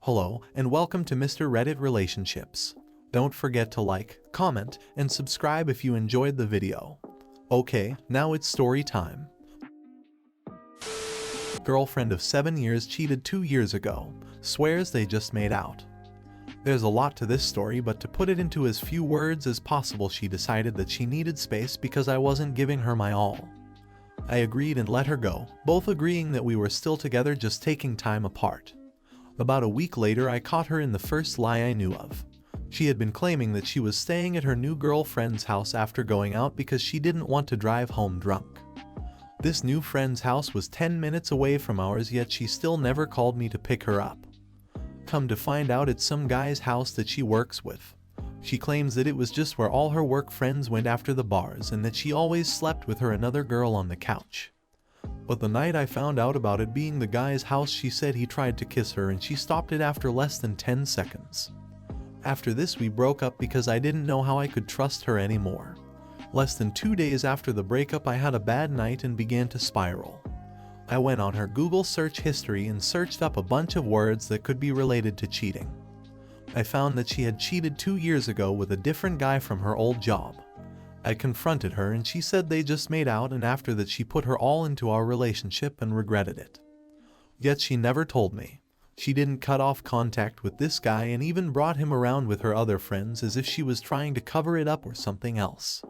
Hello, and welcome to Mr. Reddit Relationships. Don't forget to like, comment, and subscribe if you enjoyed the video. Okay, now it's story time. Girlfriend of 7 years cheated 2 years ago, swears they just made out. There's a lot to this story, but to put it into as few words as possible, she decided that she needed space because I wasn't giving her my all. I agreed and let her go, both agreeing that we were still together, just taking time apart. About a week later, I caught her in the first lie I knew of. She had been claiming that she was staying at her new girlfriend's house after going out because she didn't want to drive home drunk. This new friend's house was 10 minutes away from ours, yet she still never called me to pick her up. Come to find out, it's some guy's house that she works with. She claims that it was just where all her work friends went after the bars and that she always slept with her another girl on the couch. But the night I found out about it being the guy's house, she said he tried to kiss her and she stopped it after less than 10 seconds. After this, we broke up because I didn't know how I could trust her anymore. Less than 2 days after the breakup, I had a bad night and began to spiral. I went on her Google search history and searched up a bunch of words that could be related to cheating. I found that she had cheated 2 years ago with a different guy from her old job. I confronted her and she said they just made out, and after that she put her all into our relationship and regretted it. Yet she never told me. She didn't cut off contact with this guy and even brought him around with her other friends as if she was trying to cover it up or something else.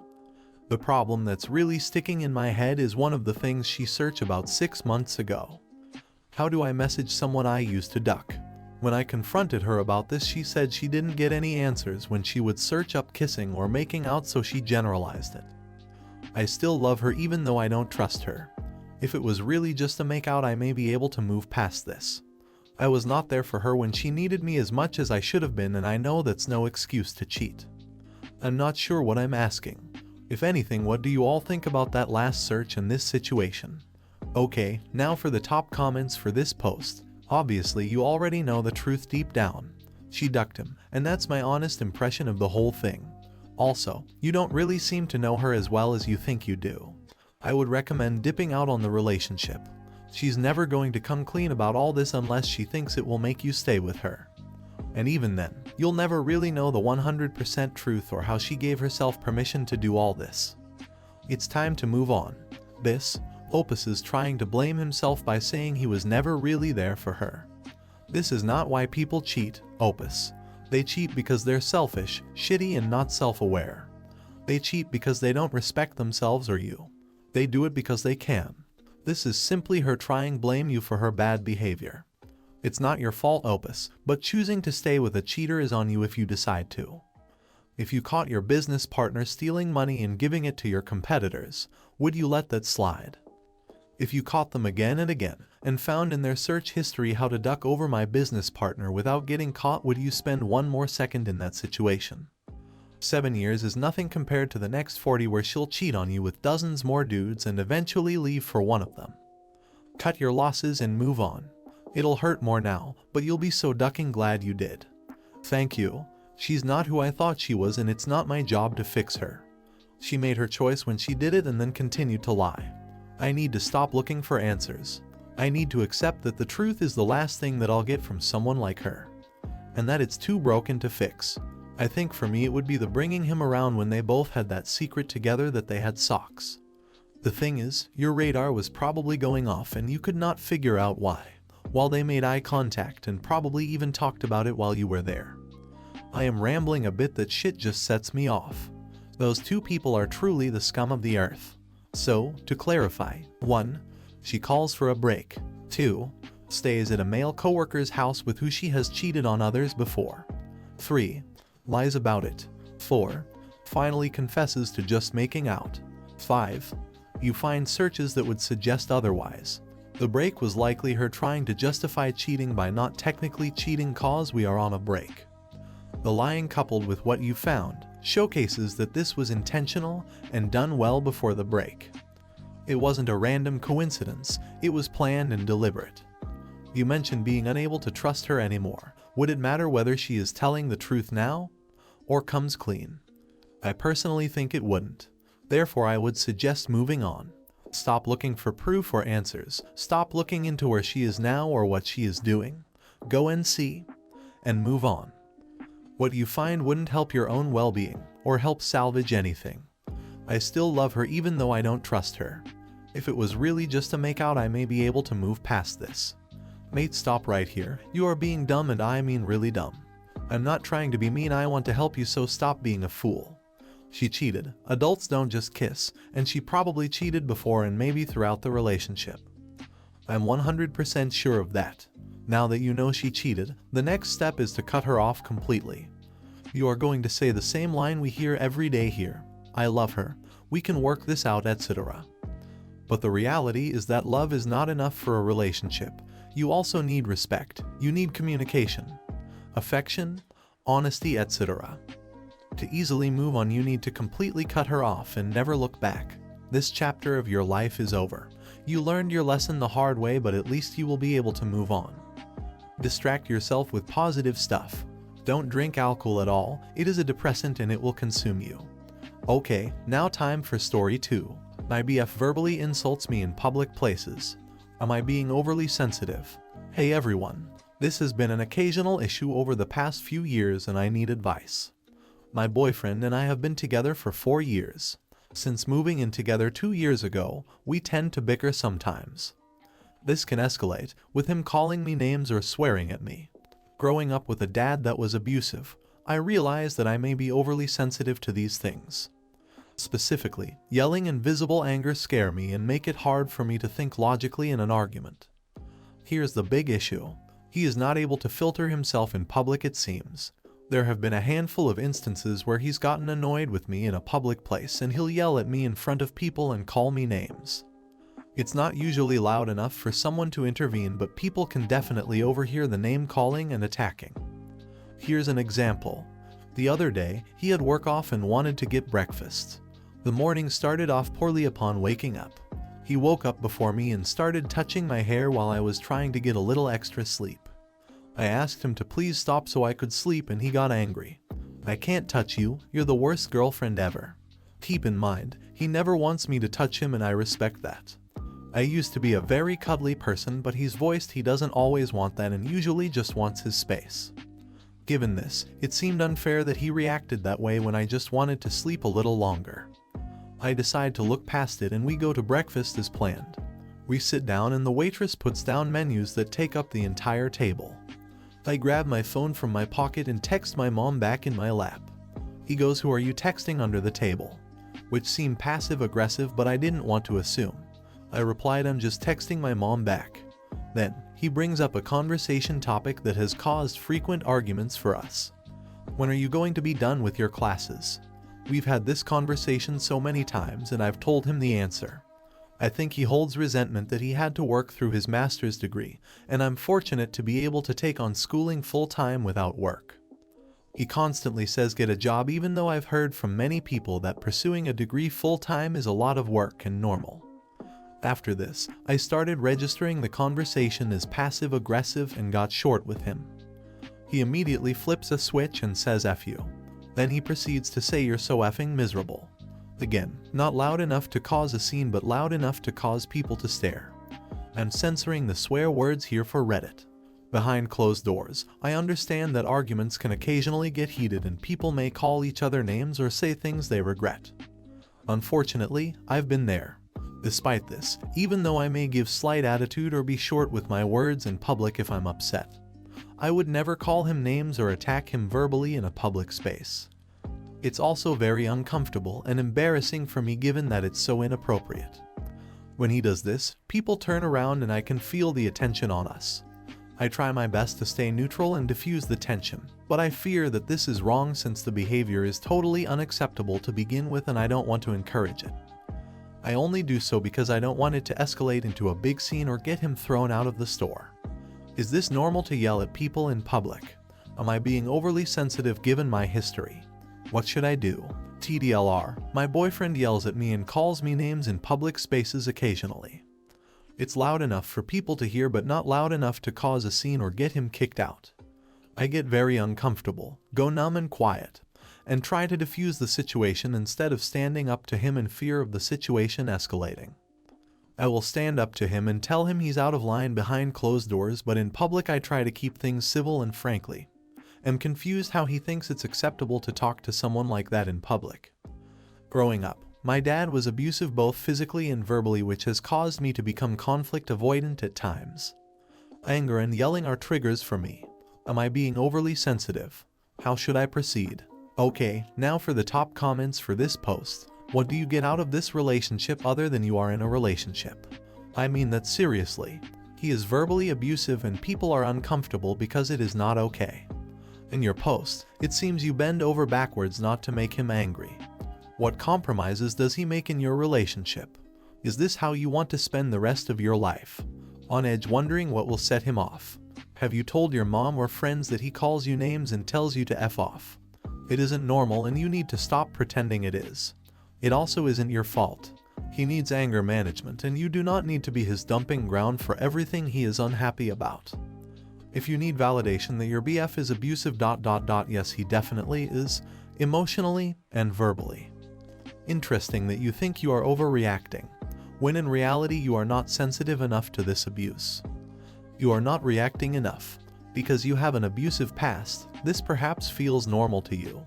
The problem that's really sticking in my head is one of the things she searched about 6 months ago. How do I message someone I used to duck? When I confronted her about this, she said she didn't get any answers when she would search up kissing or making out, so she generalized it. I still love her even though I don't trust her. If it was really just a makeout, I may be able to move past this. I was not there for her when she needed me as much as I should have been, and I know that's no excuse to cheat. I'm not sure what I'm asking. If anything, what do you all think about that last search in this situation? Okay, now for the top comments for this post. Obviously, you already know the truth deep down. She ducked him, and that's my honest impression of the whole thing. Also, you don't really seem to know her as well as you think you do. I would recommend dipping out on the relationship. She's never going to come clean about all this unless she thinks it will make you stay with her. And even then, you'll never really know the 100% truth or how she gave herself permission to do all this. It's time to move on. Opus is trying to blame himself by saying he was never really there for her. This is not why people cheat, Opus. They cheat because they're selfish, shitty, and not self-aware. They cheat because they don't respect themselves or you. They do it because they can. This is simply her trying to blame you for her bad behavior. It's not your fault, Opus, but choosing to stay with a cheater is on you if you decide to. If you caught your business partner stealing money and giving it to your competitors, would you let that slide? If you caught them again and again, and found in their search history how to duck over my business partner without getting caught, would you spend one more second in that situation? 7 years is nothing compared to the next 40 where she'll cheat on you with dozens more dudes and eventually leave for one of them. Cut your losses and move on. It'll hurt more now, but you'll be so ducking glad you did. Thank you. She's not who I thought she was, and it's not my job to fix her. She made her choice when she did it and then continued to lie. I need to stop looking for answers. I need to accept that the truth is the last thing that I'll get from someone like her. And that it's too broken to fix. I think for me it would be the bringing him around when they both had that secret together that they had socks. The thing is, your radar was probably going off and you could not figure out why, while they made eye contact and probably even talked about it while you were there. I am rambling a bit, that shit just sets me off. Those two people are truly the scum of the earth. So, to clarify, 1. She calls for a break. 2. Stays at a male coworker's house with who she has cheated on others before. 3. Lies about it. 4. Finally confesses to just making out. 5. You find searches that would suggest otherwise. The break was likely her trying to justify cheating by not technically cheating cause we are on a break. The lying coupled with what you found showcases that this was intentional and done well before the break. It wasn't a random coincidence, it was planned and deliberate. You mentioned being unable to trust her anymore. Would it matter whether she is telling the truth now or comes clean? I personally think it wouldn't. Therefore, I would suggest moving on. Stop looking for proof or answers. Stop looking into where she is now or what she is doing. Go and see. and move on. What you find wouldn't help your own well-being or help salvage anything. I still love her even though I don't trust her. If it was really just a makeout, I may be able to move past this. Mate, stop right here. You are being dumb, and I mean really dumb. I'm not trying to be mean, I want to help you, so stop being a fool. She cheated. Adults don't just kiss, and she probably cheated before and maybe throughout the relationship. I'm 100% sure of that. Now that you know she cheated, the next step is to cut her off completely. You are going to say the same line we hear every day here. I love her. We can work this out, etc. But the reality is that love is not enough for a relationship. You also need respect. You need communication, affection, honesty, etc. To easily move on, you need to completely cut her off and never look back. This chapter of your life is over. You learned your lesson the hard way, but at least you will be able to move on. Distract yourself with positive stuff. Don't drink alcohol at all. It is a depressant and it will consume you. Okay, now time for story 2. My BF verbally insults me in public places. Am I being overly sensitive? Hey everyone, this has been an occasional issue over the past few years and I need advice. My boyfriend and I have been together for 4 years. Since moving in together 2 years ago, we tend to bicker sometimes. This can escalate, with him calling me names or swearing at me. Growing up with a dad that was abusive, I realized that I may be overly sensitive to these things. Specifically, yelling and visible anger scare me and make it hard for me to think logically in an argument. Here's the big issue. He is not able to filter himself in public, it seems. There have been a handful of instances where he's gotten annoyed with me in a public place and he'll yell at me in front of people and call me names. It's not usually loud enough for someone to intervene, but people can definitely overhear the name calling and attacking. Here's an example. The other day, he had work off and wanted to get breakfast. The morning started off poorly upon waking up. He woke up before me and started touching my hair while I was trying to get a little extra sleep. I asked him to please stop so I could sleep and he got angry. I can't touch you, you're the worst girlfriend ever. Keep in mind, he never wants me to touch him and I respect that. I used to be a very cuddly person, but he's voiced he doesn't always want that and usually just wants his space. Given this, it seemed unfair that he reacted that way when I just wanted to sleep a little longer. I decide to look past it and we go to breakfast as planned. We sit down and the waitress puts down menus that take up the entire table. I grab my phone from my pocket and text my mom back in my lap. He goes, "Who are you texting under the table?" Which seemed passive-aggressive, but I didn't want to assume. I replied, "I'm just texting my mom back." Then, he brings up a conversation topic that has caused frequent arguments for us. "When are you going to be done with your classes?" We've had this conversation so many times and I've told him the answer. I think he holds resentment that he had to work through his master's degree, and I'm fortunate to be able to take on schooling full-time without work. He constantly says get a job, even though I've heard from many people that pursuing a degree full-time is a lot of work and normal. After this, I started registering the conversation as passive-aggressive and got short with him. He immediately flips a switch and says F you. Then he proceeds to say you're so effing miserable. Again, not loud enough to cause a scene but loud enough to cause people to stare. I'm censoring the swear words here for Reddit. Behind closed doors, I understand that arguments can occasionally get heated and people may call each other names or say things they regret. Unfortunately, I've been there. Despite this, even though I may give slight attitude or be short with my words in public if I'm upset, I would never call him names or attack him verbally in a public space. It's also very uncomfortable and embarrassing for me given that it's so inappropriate. When he does this, people turn around and I can feel the attention on us. I try my best to stay neutral and diffuse the tension, but I fear that this is wrong since the behavior is totally unacceptable to begin with and I don't want to encourage it. I only do so because I don't want it to escalate into a big scene or get him thrown out of the store. Is this normal to yell at people in public? Am I being overly sensitive given my history? What should I do? TDLR, my boyfriend yells at me and calls me names in public spaces occasionally. It's loud enough for people to hear but not loud enough to cause a scene or get him kicked out. I get very uncomfortable, go numb and quiet, and try to diffuse the situation instead of standing up to him in fear of the situation escalating. I will stand up to him and tell him he's out of line behind closed doors, but in public I try to keep things civil and frankly. Am confused how he thinks it's acceptable to talk to someone like that in public. Growing up, my dad was abusive both physically and verbally, which has caused me to become conflict avoidant at times. Anger and yelling are triggers for me. Am I being overly sensitive? How should I proceed? Okay, now for the top comments for this post. What do you get out of this relationship other than you are in a relationship? I mean that seriously. He is verbally abusive and people are uncomfortable because it is not okay. In your post, it seems you bend over backwards not to make him angry. What compromises does he make in your relationship? Is this how you want to spend the rest of your life? On edge, wondering what will set him off. Have you told your mom or friends that he calls you names and tells you to F off? It isn't normal and you need to stop pretending it is. It also isn't your fault. He needs anger management and you do not need to be his dumping ground for everything he is unhappy about. If you need validation that your BF is abusive ... yes, he definitely is, emotionally and verbally. Interesting that you think you are overreacting, when in reality you are not sensitive enough to this abuse. You are not reacting enough. Because you have an abusive past, this perhaps feels normal to you.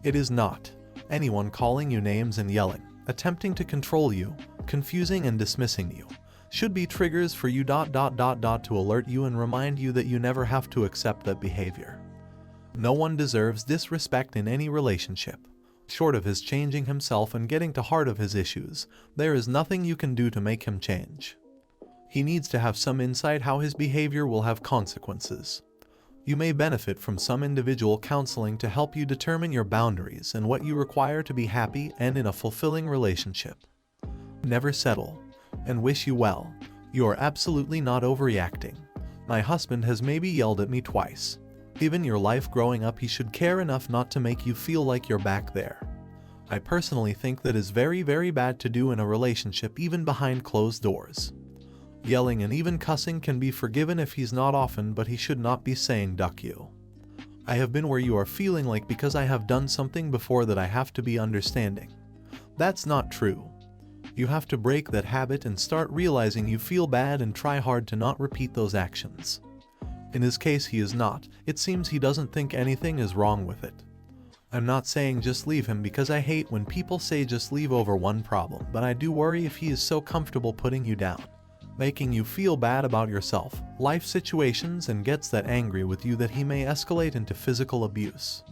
It is not. Anyone calling you names and yelling, attempting to control you, confusing and dismissing you, should be triggers for you ... to alert you and remind you that you never have to accept that behavior. No one deserves disrespect in any relationship. Short of his changing himself and getting to heart of his issues, there is nothing you can do to make him change. He needs to have some insight how his behavior will have consequences. You may benefit from some individual counseling to help you determine your boundaries and what you require to be happy and in a fulfilling relationship. Never settle, and wish you well. You are absolutely not overreacting. My husband has maybe yelled at me twice. Given your life growing up, he should care enough not to make you feel like you're back there. I personally think that is very, very bad to do in a relationship, even behind closed doors. Yelling and even cussing can be forgiven if he's not often, but he should not be saying "duck you." I have been where you are feeling like because I have done something before that I have to be understanding. That's not true. You have to break that habit and start realizing you feel bad and try hard to not repeat those actions. In his case, he is not. It seems he doesn't think anything is wrong with it. I'm not saying just leave him because I hate when people say just leave over one problem, but I do worry if he is so comfortable putting you down, making you feel bad about yourself, life situations, and gets that angry with you that he may escalate into physical abuse.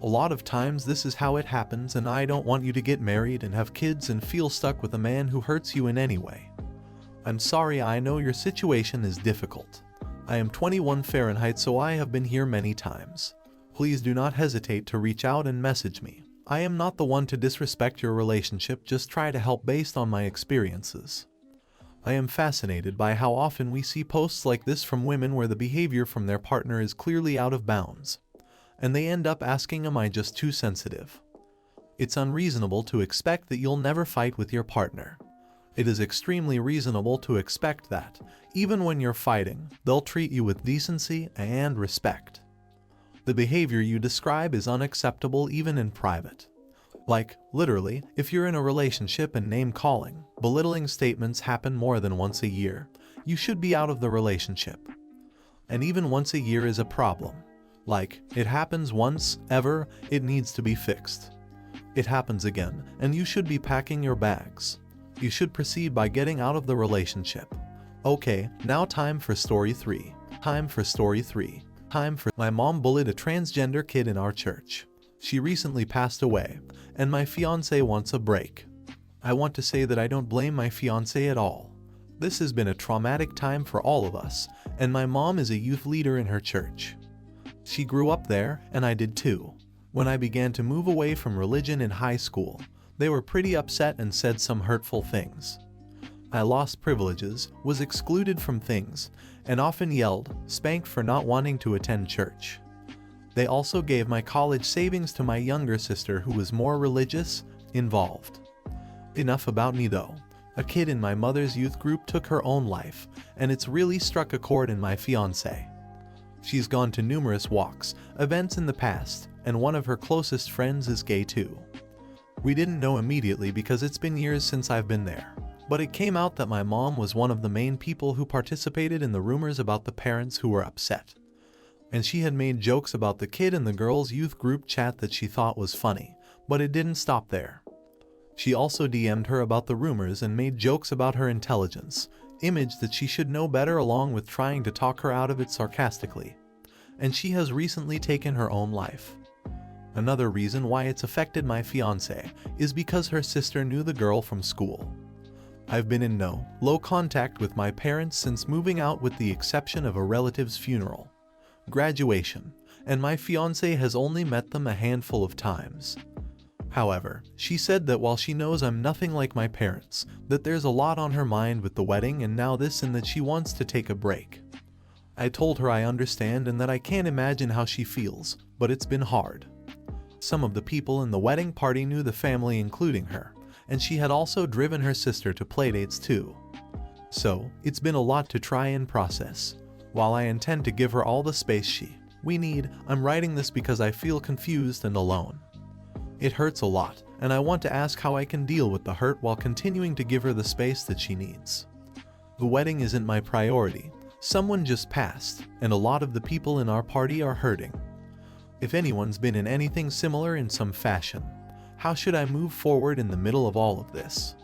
A lot of times this is how it happens, and I don't want you to get married and have kids and feel stuck with a man who hurts you in any way. I'm sorry, I know your situation is difficult. I am 21 Fahrenheit, so I have been here many times. Please do not hesitate to reach out and message me. I am not the one to disrespect your relationship, just try to help based on my experiences. I am fascinated by how often we see posts like this from women where the behavior from their partner is clearly out of bounds, and they end up asking, am I just too sensitive? It's unreasonable to expect that you'll never fight with your partner. It is extremely reasonable to expect that, even when you're fighting, they'll treat you with decency and respect. The behavior you describe is unacceptable even in private. Like, literally, if you're in a relationship and name-calling, belittling statements happen more than once a year, you should be out of the relationship. And even once a year is a problem. Like, it happens once, ever, it needs to be fixed. It happens again, and you should be packing your bags. You should proceed by getting out of the relationship. Okay, now time for story 3. My mom bullied a transgender kid in our church. She recently passed away, and my fiancé wants a break. I want to say that I don't blame my fiancé at all. This has been a traumatic time for all of us, and my mom is a youth leader in her church. She grew up there, and I did too. When I began to move away from religion in high school, they were pretty upset and said some hurtful things. I lost privileges, was excluded from things, and often yelled, spanked for not wanting to attend church. They also gave my college savings to my younger sister who was more religious, involved. Enough about me though. A kid in my mother's youth group took her own life, and it's really struck a chord in my fiancé. She's gone to numerous walks, events in the past, and one of her closest friends is gay too. We didn't know immediately because it's been years since I've been there, but it came out that my mom was one of the main people who participated in the rumors about the parents who were upset. And she had made jokes about the kid in the girls' youth group chat that she thought was funny, but it didn't stop there. She also DM'd her about the rumors and made jokes about her intelligence, image that she should know better, along with trying to talk her out of it sarcastically. And she has recently taken her own life. Another reason why it's affected my fiancé is because her sister knew the girl from school. I've been in low contact with my parents since moving out, with the exception of a relative's funeral, graduation, and my fiancé has only met them a handful of times. However, she said that while she knows I'm nothing like my parents, that there's a lot on her mind with the wedding and now this, and that she wants to take a break. I told her I understand and that I can't imagine how she feels, but it's been hard. Some of the people in the wedding party knew the family, including her, and she had also driven her sister to playdates too. So, it's been a lot to try and process. While I intend to give her all the space we need, I'm writing this because I feel confused and alone. It hurts a lot, and I want to ask how I can deal with the hurt while continuing to give her the space that she needs. The wedding isn't my priority. Someone just passed, and a lot of the people in our party are hurting. If anyone's been in anything similar in some fashion, how should I move forward in the middle of all of this?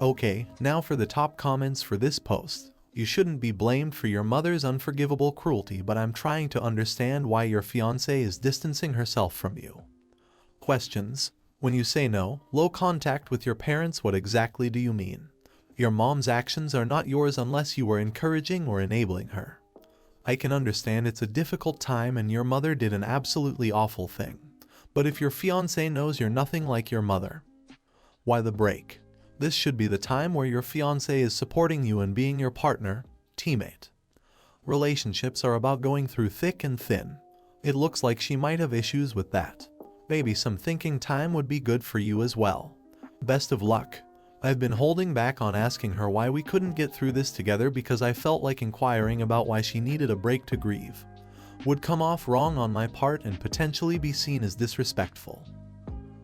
Okay, now for the top comments for this post. You shouldn't be blamed for your mother's unforgivable cruelty, but I'm trying to understand why your fiancé is distancing herself from you. Questions. When you say low contact with your parents, what exactly do you mean? Your mom's actions are not yours unless you were encouraging or enabling her. I can understand it's a difficult time and your mother did an absolutely awful thing. But if your fiancé knows you're nothing like your mother, why the break? This should be the time where your fiancé is supporting you and being your partner, teammate. Relationships are about going through thick and thin. It looks like she might have issues with that. Maybe some thinking time would be good for you as well. Best of luck. I've been holding back on asking her why we couldn't get through this together because I felt like inquiring about why she needed a break to grieve would come off wrong on my part and potentially be seen as disrespectful.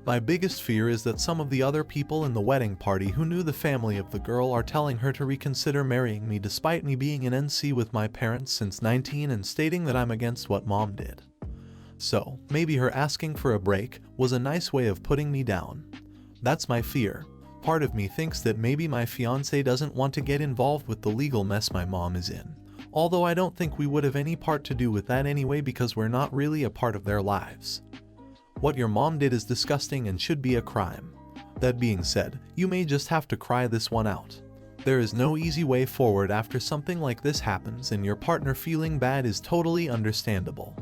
My biggest fear is that some of the other people in the wedding party who knew the family of the girl are telling her to reconsider marrying me despite me being in NC with my parents since 19 and stating that I'm against what mom did. So, maybe her asking for a break was a nice way of putting me down. That's my fear. Part of me thinks that maybe my fiancé doesn't want to get involved with the legal mess my mom is in. Although I don't think we would have any part to do with that anyway because we're not really a part of their lives. What your mom did is disgusting and should be a crime. That being said, you may just have to cry this one out. There is no easy way forward after something like this happens, and your partner feeling bad is totally understandable.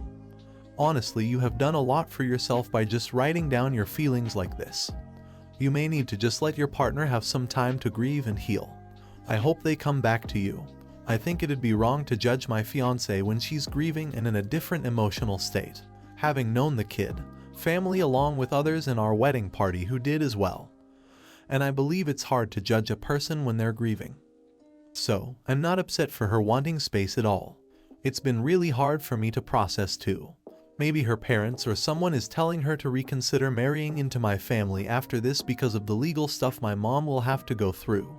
Honestly, you have done a lot for yourself by just writing down your feelings like this. You may need to just let your partner have some time to grieve and heal. I hope they come back to you. I think it'd be wrong to judge my fiancé when she's grieving and in a different emotional state, having known the kid, family along with others in our wedding party who did as well. And I believe it's hard to judge a person when they're grieving. So, I'm not upset for her wanting space at all. It's been really hard for me to process too. Maybe her parents or someone is telling her to reconsider marrying into my family after this because of the legal stuff my mom will have to go through.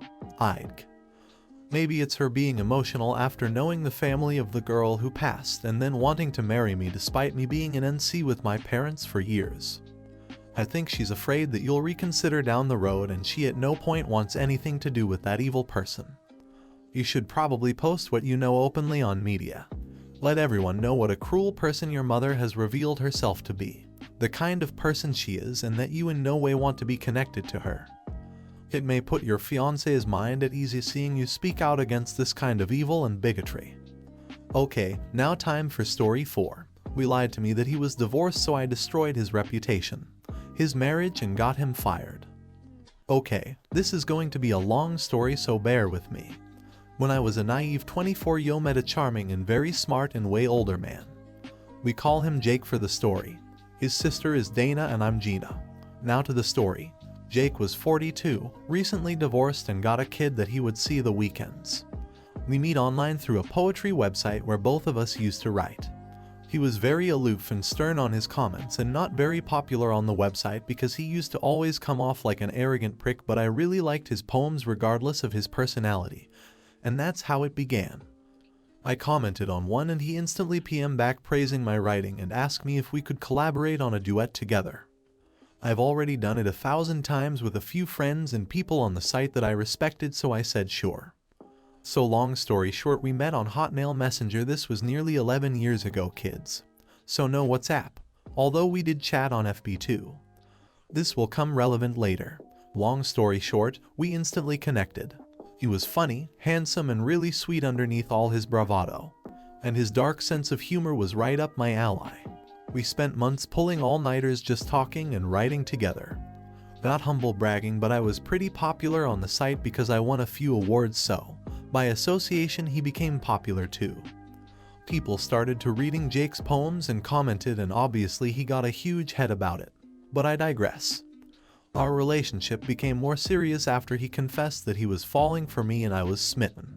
Maybe it's her being emotional after knowing the family of the girl who passed and then wanting to marry me despite me being in NC with my parents for years. I think she's afraid that you'll reconsider down the road and she at no point wants anything to do with that evil person. You should probably post what you know openly on media. Let everyone know what a cruel person your mother has revealed herself to be, the kind of person she is, and that you in no way want to be connected to her. It may put your fiancé's mind at ease seeing you speak out against this kind of evil and bigotry. Okay, now time for story 4. We lied to me that he was divorced, so I destroyed his reputation, his marriage, and got him fired. Okay, this is going to be a long story, so bear with me. When I was a naive 24-year met a charming and very smart and way older man. We call him Jake for the story. His sister is Dana and I'm Gina. Now to the story. Jake was 42, recently divorced, and got a kid that he would see the weekends. We meet online through a poetry website where both of us used to write. He was very aloof and stern on his comments and not very popular on the website because he used to always come off like an arrogant prick, but I really liked his poems regardless of his personality. And that's how it began. I commented on one and he instantly PM back praising my writing and asked me if we could collaborate on a duet together. I've already done it 1,000 times with a few friends and people on the site that I respected, so I said sure. So long story short, we met on Hotmail Messenger. This was nearly 11 years ago, kids. So no WhatsApp, although we did chat on FB too. This will come relevant later. Long story short, we instantly connected. He was funny, handsome, and really sweet underneath all his bravado. And his dark sense of humor was right up my alley. We spent months pulling all-nighters just talking and writing together. Not humble bragging, but I was pretty popular on the site because I won a few awards, so by association he became popular too. People started to reading Jake's poems and commented, and obviously he got a huge head about it. But I digress. Our relationship became more serious after he confessed that he was falling for me and I was smitten.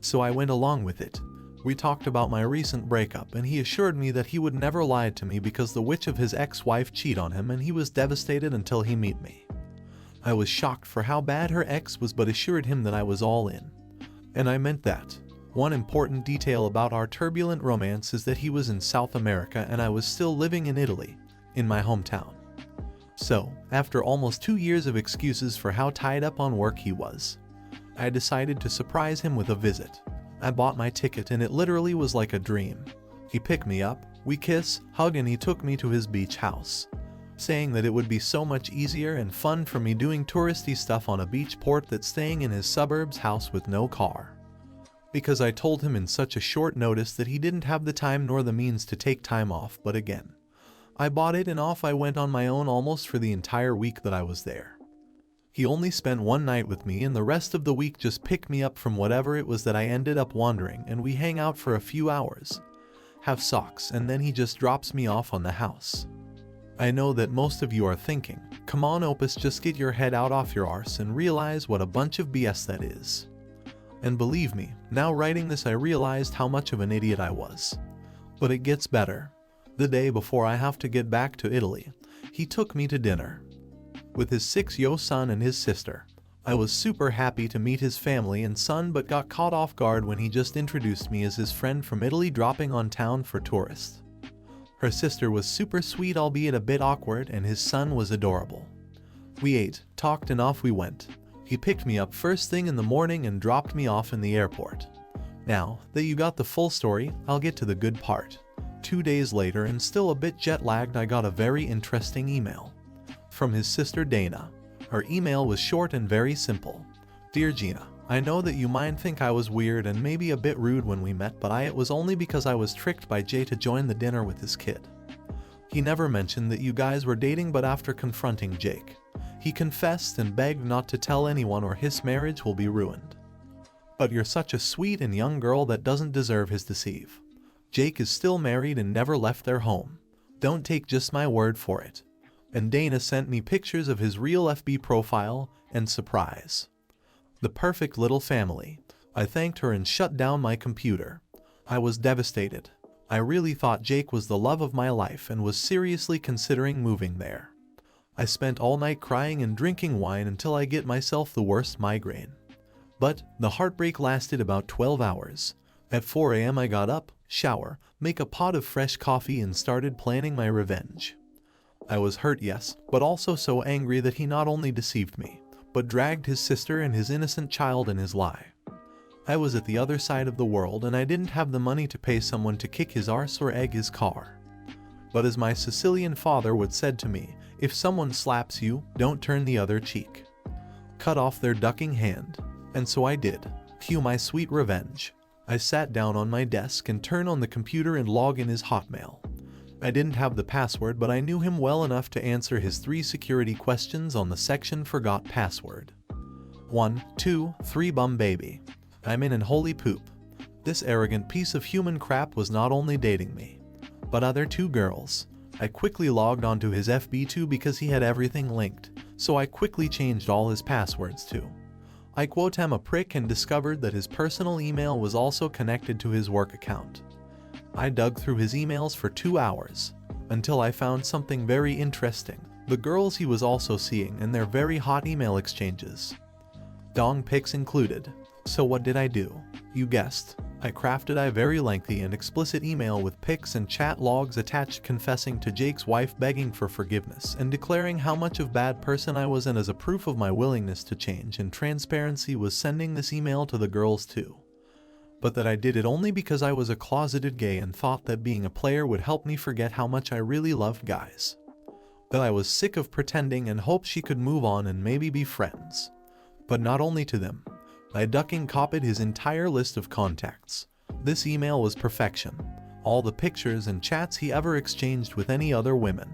So I went along with it. We talked about my recent breakup and he assured me that he would never lie to me because the witch of his ex-wife cheated on him, and he was devastated until he met me. I was shocked for how bad her ex was, but assured him that I was all in. And I meant that. One important detail about our turbulent romance is that he was in South America and I was still living in Italy, in my hometown. So, after almost 2 years of excuses for how tied up on work he was, I decided to surprise him with a visit. I bought my ticket and it literally was like a dream. He picked me up, we kissed, hugged, and he took me to his beach house, saying that it would be so much easier and fun for me doing touristy stuff on a beach port than staying in his suburbs house with no car. Because I told him in such a short notice that he didn't have the time nor the means to take time off, but again, I bought it and off I went on my own almost for the entire week that I was there. He only spent one night with me and the rest of the week just picked me up from whatever it was that I ended up wandering, and we hang out for a few hours, have socks, and then he just drops me off on the house. I know that most of you are thinking, come on Opus, just get your head out off your arse and realize what a bunch of BS that is. And believe me, now writing this I realized how much of an idiot I was. But it gets better. The day before I have to get back to Italy, he took me to dinner with his 6-year-old son and his sister. I was super happy to meet his family and son, but got caught off guard when he just introduced me as his friend from Italy dropping on town for tourists. Her sister was super sweet, albeit a bit awkward, and his son was adorable. We ate, talked, and off we went. He picked me up first thing in the morning and dropped me off in the airport. Now that you got the full story, I'll get to the good part. 2 days later, and still a bit jet-lagged, I got a very interesting email from his sister Dana. Her email was short and very simple. Dear Gina, I know that you might think I was weird and maybe a bit rude when we met, but it was only because I was tricked by Jay to join the dinner with his kid. He never mentioned that you guys were dating, but after confronting Jake, he confessed and begged not to tell anyone or his marriage will be ruined. But you're such a sweet and young girl that doesn't deserve his deceive. Jake is still married and never left their home. Don't take just my word for it. And Dana sent me pictures of his real FB profile, and surprise, the perfect little family. I thanked her and shut down my computer. I was devastated. I really thought Jake was the love of my life and was seriously considering moving there. I spent all night crying and drinking wine until I get myself the worst migraine. But the heartbreak lasted about 12 hours. At 4 a.m. I got up, shower, make a pot of fresh coffee, and started planning my revenge. I was hurt, yes, but also so angry that he not only deceived me, but dragged his sister and his innocent child in his lie. I was at the other side of the world and I didn't have the money to pay someone to kick his arse or egg his car. But as my Sicilian father would said to me, if someone slaps you, don't turn the other cheek. Cut off their ducking hand. And so I did. Cue my sweet revenge. I sat down on my desk and turned on the computer and logged in his Hotmail. I didn't have the password, but I knew him well enough to answer his 3 security questions on the section forgot password. 1, 2, 3 bum baby. I'm in and holy poop. This arrogant piece of human crap was not only dating me, but other 2 girls. I quickly logged onto his FB too because he had everything linked, so I quickly changed all his passwords too. I quote am a prick and discovered that his personal email was also connected to his work account. I dug through his emails for 2 hours, until I found something very interesting. The girls he was also seeing and their very hot email exchanges. Dong pics included. So what did I do? You guessed. I crafted a very lengthy and explicit email with pics and chat logs attached confessing to Jake's wife, begging for forgiveness and declaring how much of a bad person I was, and as a proof of my willingness to change and transparency was sending this email to the girls too. But that I did it only because I was a closeted gay and thought that being a player would help me forget how much I really loved guys. That I was sick of pretending and hoped she could move on and maybe be friends. But not only to them. I ducking copied his entire list of contacts. This email was perfection. All the pictures and chats he ever exchanged with any other women.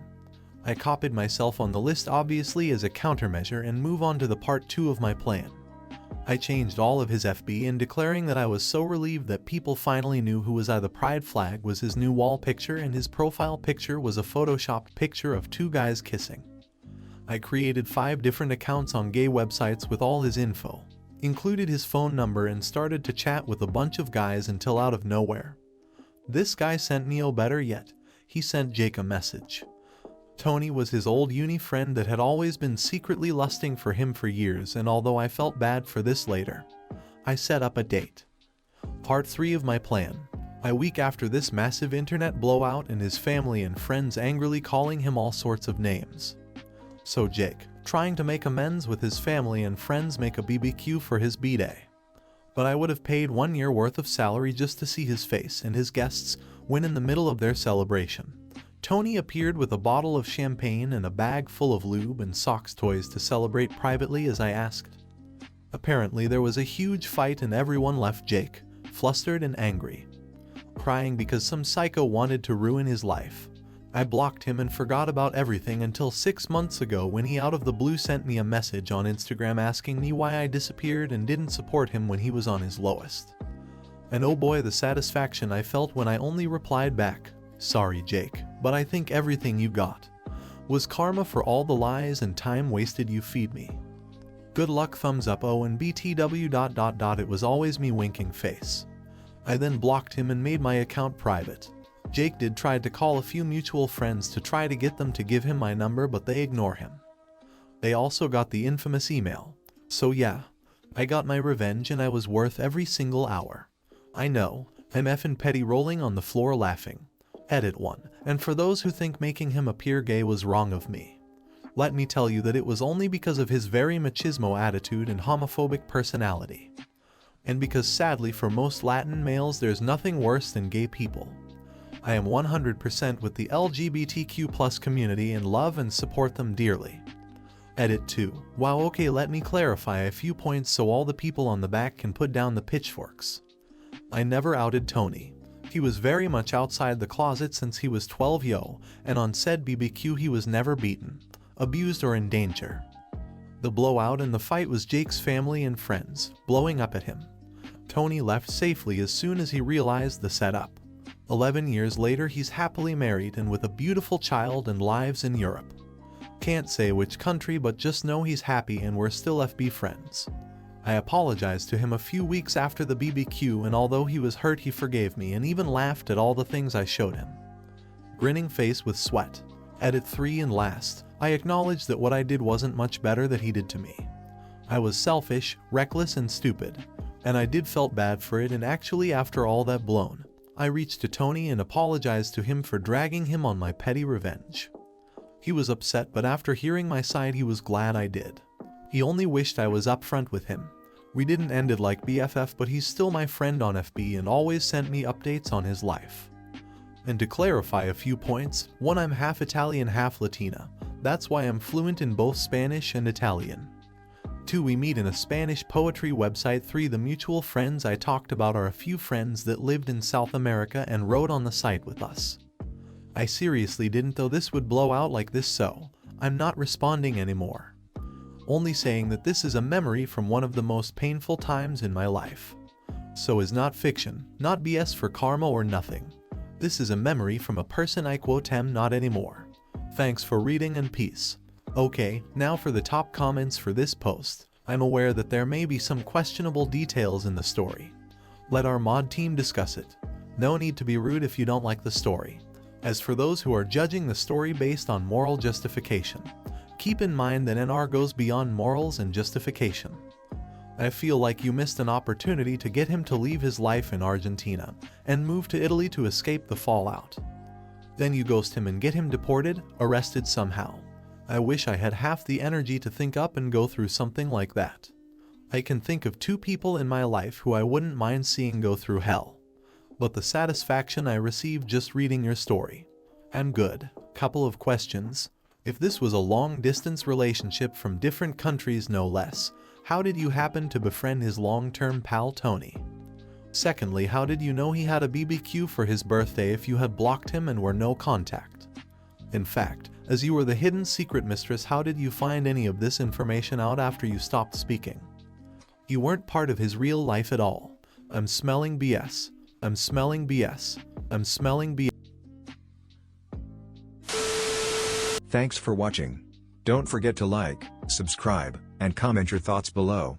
I copied myself on the list obviously as a countermeasure and move on to the part 2 of my plan. I changed all of his FB in declaring that I was so relieved that people finally knew who was I. The pride flag was his new wall picture and his profile picture was a photoshopped picture of 2 guys kissing. I created 5 different accounts on gay websites with all his info. Included his phone number and started to chat with a bunch of guys until out of nowhere. This guy sent me, oh better yet, he sent Jake a message. Tony was his old uni friend that had always been secretly lusting for him for years, and although I felt bad for this later, I set up a date. Part 3 of my plan. A week after this massive internet blowout and his family and friends angrily calling him all sorts of names. So Jake, trying to make amends with his family and friends, make a BBQ for his B-Day. But I would have paid 1 year worth of salary just to see his face and his guests when in the middle of their celebration, Tony appeared with a bottle of champagne and a bag full of lube and socks toys to celebrate privately as I asked. Apparently there was a huge fight and everyone left Jake, flustered and angry, crying because some psycho wanted to ruin his life. I blocked him and forgot about everything until 6 months ago when he out of the blue sent me a message on Instagram asking me why I disappeared and didn't support him when he was on his lowest. And oh boy, the satisfaction I felt when I only replied back, "Sorry Jake, but I think everything you got was karma for all the lies and time wasted you feed me. Good luck, thumbs up, oh and BTW ... It was always me winking face." I then blocked him and made my account private. Jake did try to call a few mutual friends to try to get them to give him my number, but they ignore him. They also got the infamous email. So yeah, I got my revenge and I was worth every single hour. I know, I'm effing petty, rolling on the floor laughing. Edit 1. And for those who think making him appear gay was wrong of me, let me tell you that it was only because of his very machismo attitude and homophobic personality. And because sadly for most Latin males there's nothing worse than gay people. I am 100% with the LGBTQ+ community and love and support them dearly. Edit 2. Wow, okay, let me clarify a few points so all the people on the back can put down the pitchforks. I never outed Tony. He was very much outside the closet since he was 12 and on said BBQ he was never beaten, abused or in danger. The blowout and the fight was Jake's family and friends blowing up at him. Tony left safely as soon as he realized the setup. 11 years later he's happily married and with a beautiful child and lives in Europe. Can't say which country, but just know he's happy and we're still FB friends. I apologized to him a few weeks after the BBQ, and although he was hurt he forgave me and even laughed at all the things I showed him. Grinning face with sweat. Edit 3. And last, I acknowledged that what I did wasn't much better that he did to me. I was selfish, reckless and stupid, and I did felt bad for it, and actually after all that blown, I reached to Tony and apologized to him for dragging him on my petty revenge. He was upset, but after hearing my side he was glad I did. He only wished I was upfront with him. We didn't end it like BFF, but he's still my friend on FB and always sent me updates on his life. And to clarify a few points, 1. I'm half Italian, half Latina. That's why I'm fluent in both Spanish and Italian. 2. We meet in a Spanish poetry website. 3. The mutual friends I talked about are a few friends that lived in South America and wrote on the site with us. I seriously didn't though this would blow out like this, so I'm not responding anymore. Only saying that this is a memory from one of the most painful times in my life. So is not fiction, not BS for karma or nothing. This is a memory from a person I quote am not anymore. Thanks for reading and peace. Okay, now for the top comments for this post. I'm aware that there may be some questionable details in the story. Let our mod team discuss it. No need to be rude if you don't like the story. As for those who are judging the story based on moral justification, keep in mind that NR goes beyond morals and justification. I feel like you missed an opportunity to get him to leave his life in Argentina and move to Italy to escape the fallout. Then you ghost him and get him deported, arrested somehow. I wish I had half the energy to think up and go through something like that. I can think of 2 people in my life who I wouldn't mind seeing go through hell. But the satisfaction I received just reading your story. And good. Couple of questions. If this was a long-distance relationship from different countries no less, how did you happen to befriend his long-term pal Tony? Secondly, how did you know he had a BBQ for his birthday if you had blocked him and were no contact? In fact, as you were the hidden secret mistress, how did you find any of this information out after you stopped speaking? You weren't part of his real life at all. I'm smelling BS. I'm smelling BS. I'm smelling BS. Thanks for watching. Don't forget to like, subscribe, and comment your thoughts below.